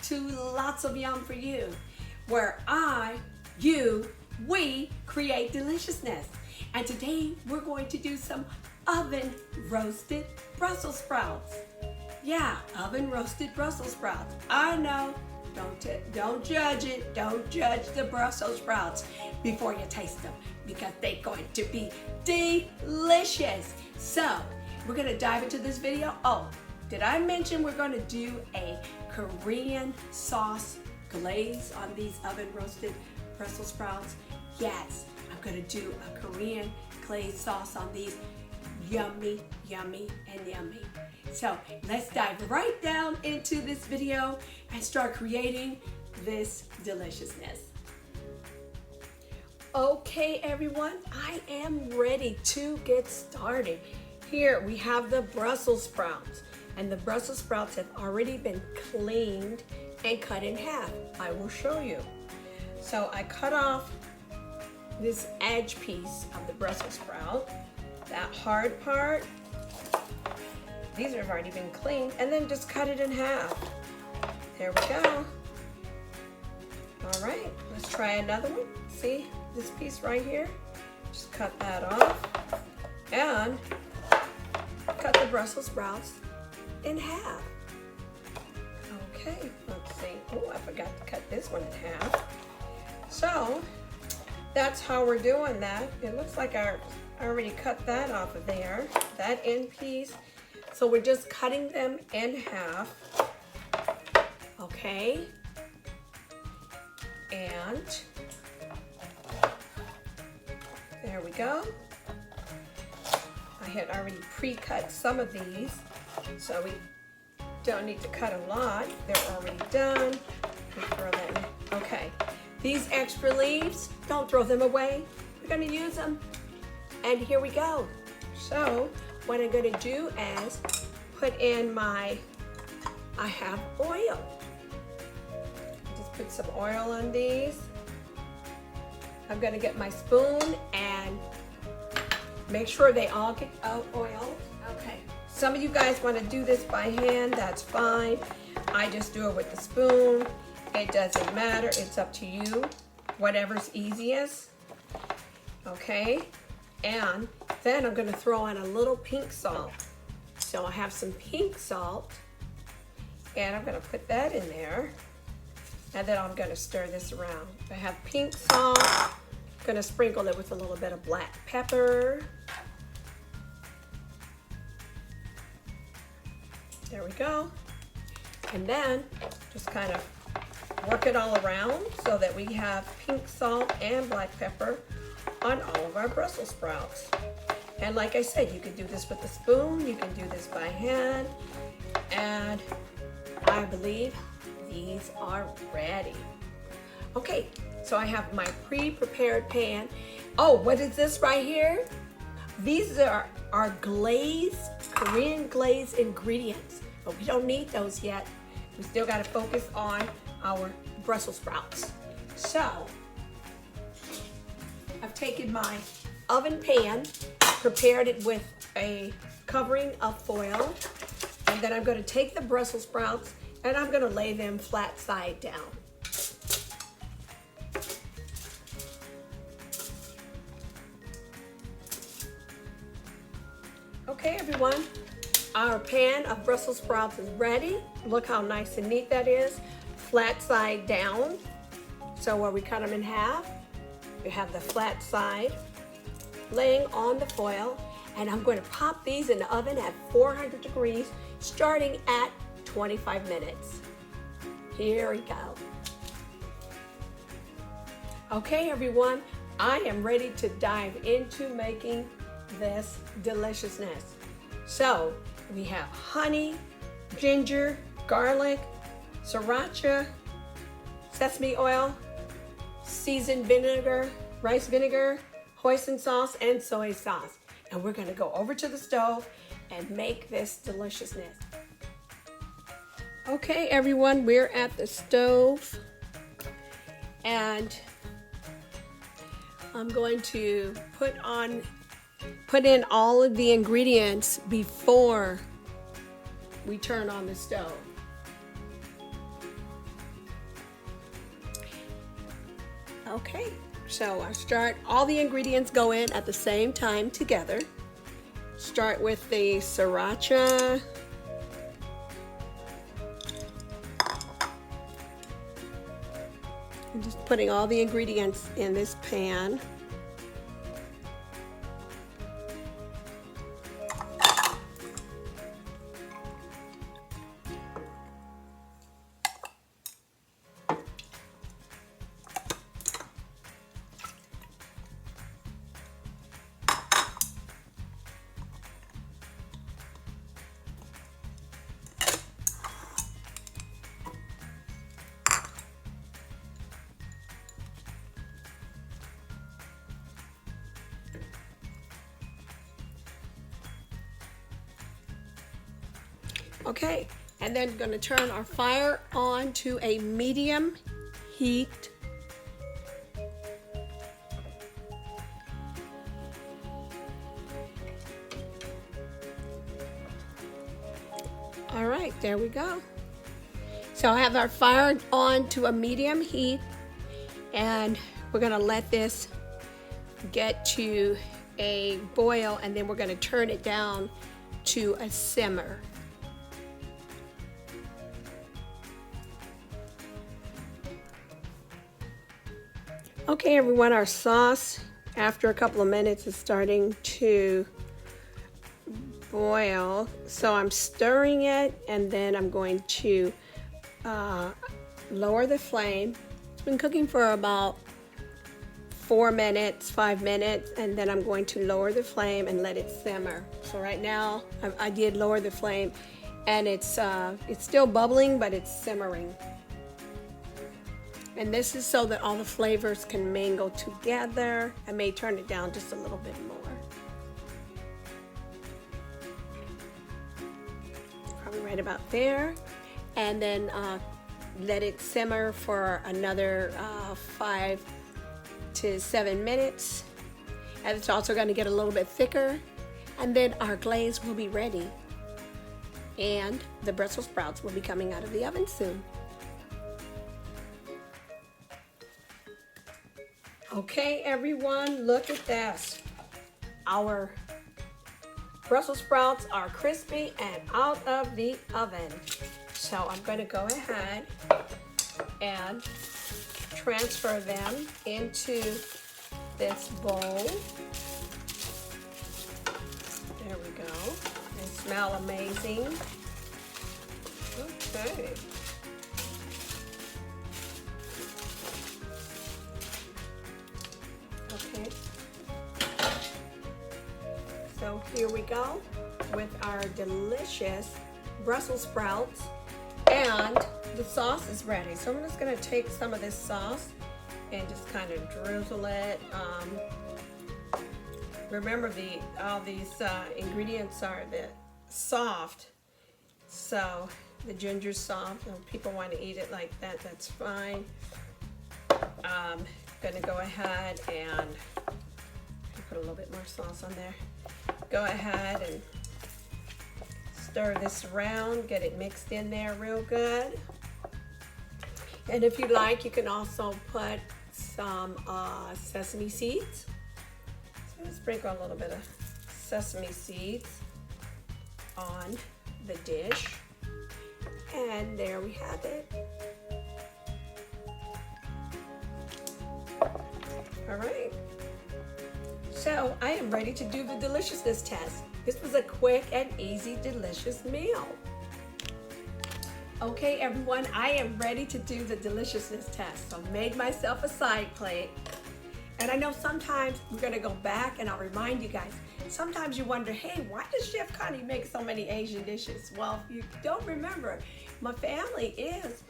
to Lots of Yum for You, where we create deliciousness. And today we're going to do some oven roasted Brussels sprouts. Yeah, oven roasted Brussels sprouts. I know, don't judge it. Don't judge the Brussels sprouts before you taste them, because they're going to be delicious. So we're gonna dive into this video. Oh, did I mention we're gonna do a Korean sauce glaze on these oven roasted Brussels sprouts? Yes, I'm gonna do a Korean glaze sauce on these. Yummy, yummy, and yummy. So let's dive right down into this video and start creating this deliciousness. Okay, everyone, I am ready to get started. Here we have the Brussels sprouts, and the Brussels sprouts have already been cleaned and cut in half. I will show you. So I cut off this edge piece of the Brussels sprout, that hard part. These have already been cleaned, and then just cut it in half. There we go. All right, let's try another one. See this piece right here? Just cut that off and cut the Brussels sprouts in half. Okay, let's see. Oh, I forgot to cut this one in half. So that's how we're doing that. It looks like I already cut that off of there, that end piece. So we're just cutting them in half. Okay. And there we go. I had already pre-cut some of these, so we don't need to cut a lot. They're already done. We throw them. Okay. These extra leaves, don't throw them away. We're gonna use them. And here we go. So what I'm gonna do is put in I have oil. Just put some oil on these. I'm gonna get my spoon and make sure they all get oil. Okay. Some of you guys wanna do this by hand, that's fine. I just do it with the spoon. It doesn't matter, it's up to you. Whatever's easiest. Okay. And then I'm going to throw in a little pink salt. So I have some pink salt, and I'm going to put that in there. And then I'm going to stir this around. I have pink salt. I'm going to sprinkle it with a little bit of black pepper. There we go. And then just kind of work it all around so that we have pink salt and black pepper on all of our Brussels sprouts. And like I said, you can do this with a spoon, you can do this by hand, and I believe these are ready. Okay, so I have my pre-prepared pan. Oh, what is this right here? These are our glazed, Korean glazed ingredients, but we don't need those yet. We still got to focus on our Brussels sprouts. So I've taken my oven pan, prepared it with a covering of foil, and then I'm going to take the Brussels sprouts and I'm going to lay them flat side down. Okay, everyone, our pan of Brussels sprouts is ready. Look how nice and neat that is, flat side down. So where we cut them in half, we have the flat side laying on the foil, and I'm going to pop these in the oven at 400 degrees starting at 25 minutes. Here we go. Okay, everyone, I am ready to dive into making this deliciousness. So we have honey, ginger, garlic, sriracha, sesame oil, seasoned vinegar, rice vinegar, hoisin sauce, and soy sauce. And we're gonna go over to the stove and make this deliciousness. Okay, everyone, we're at the stove, and I'm going to put in all of the ingredients before we turn on the stove. Okay, so I start, all the ingredients go in at the same time together. Start with the sriracha. I'm just putting all the ingredients in this pan. Okay, and then going to turn our fire on to a medium heat. All right, there we go. So I have our fire on to a medium heat, and we're going to let this get to a boil, and then we're going to turn it down to a simmer. Okay, everyone, our sauce, after a couple of minutes, is starting to boil. So I'm stirring it, and then I'm going to lower the flame. It's been cooking for about 4 minutes, 5 minutes, and then I'm going to lower the flame and let it simmer. So right now, I did lower the flame, and it's still bubbling, but it's simmering. And this is so that all the flavors can mingle together. I may turn it down just a little bit more. Probably right about there. And then let it simmer for another 5 to 7 minutes. And it's also going to get a little bit thicker. And then our glaze will be ready. And the Brussels sprouts will be coming out of the oven soon. Okay, everyone, look at this. Our Brussels sprouts are crispy and out of the oven. So I'm going to go ahead and transfer them into this bowl. There we go. They smell amazing. Okay. Okay. So here we go with our delicious Brussels sprouts, and the sauce is ready. So I'm just going to take some of this sauce and just kind of drizzle it. Remember, all these ingredients are a bit soft, so the ginger's soft. If people want to eat it like that, that's fine. Gonna go ahead and put a little bit more sauce on there. Go ahead and stir this around, get it mixed in there real good. And if you like, you can also put some sesame seeds. So sprinkle a little bit of sesame seeds on the dish. And there we have it. All right. So I am ready to do the deliciousness test. This was a quick and easy, delicious meal. Okay, everyone, I am ready to do the deliciousness test. So I made myself a side plate. And I know sometimes we're gonna go back, and I'll remind you guys, sometimes you wonder, hey, why does Chef Connie make so many Asian dishes? Well, if you don't remember, my family is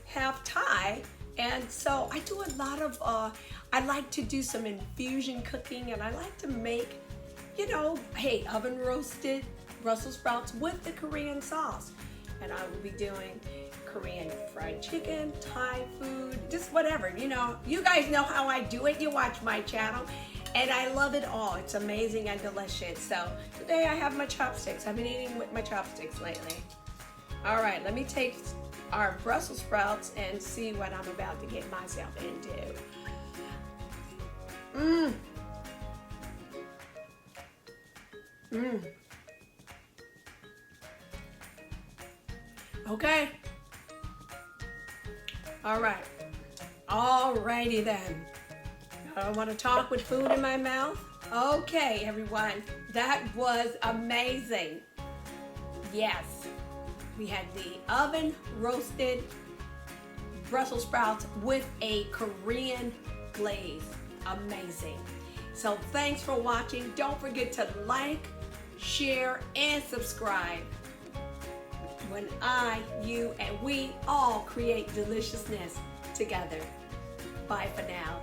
half Thai, and so I do a lot of, I like to do some infusion cooking, and I like to make, you know, hey, oven roasted Brussels sprouts with the Korean sauce. And I will be doing Korean fried chicken, Thai food, just whatever, you know. You guys know how I do it. You watch my channel, and I love it all. It's amazing and delicious. So today I have my chopsticks. I've been eating with my chopsticks lately. All right, let me take our Brussels sprouts and see what I'm about to get myself into. Mmm. Mmm. Okay. All right. Alrighty then. I don't want to talk with food in my mouth. Okay, everyone. That was amazing. Yes. We had the oven roasted Brussels sprouts with a Korean glaze. Amazing. So thanks for watching. Don't forget to like, share, and subscribe. When I, you, and we all create deliciousness together. Bye for now.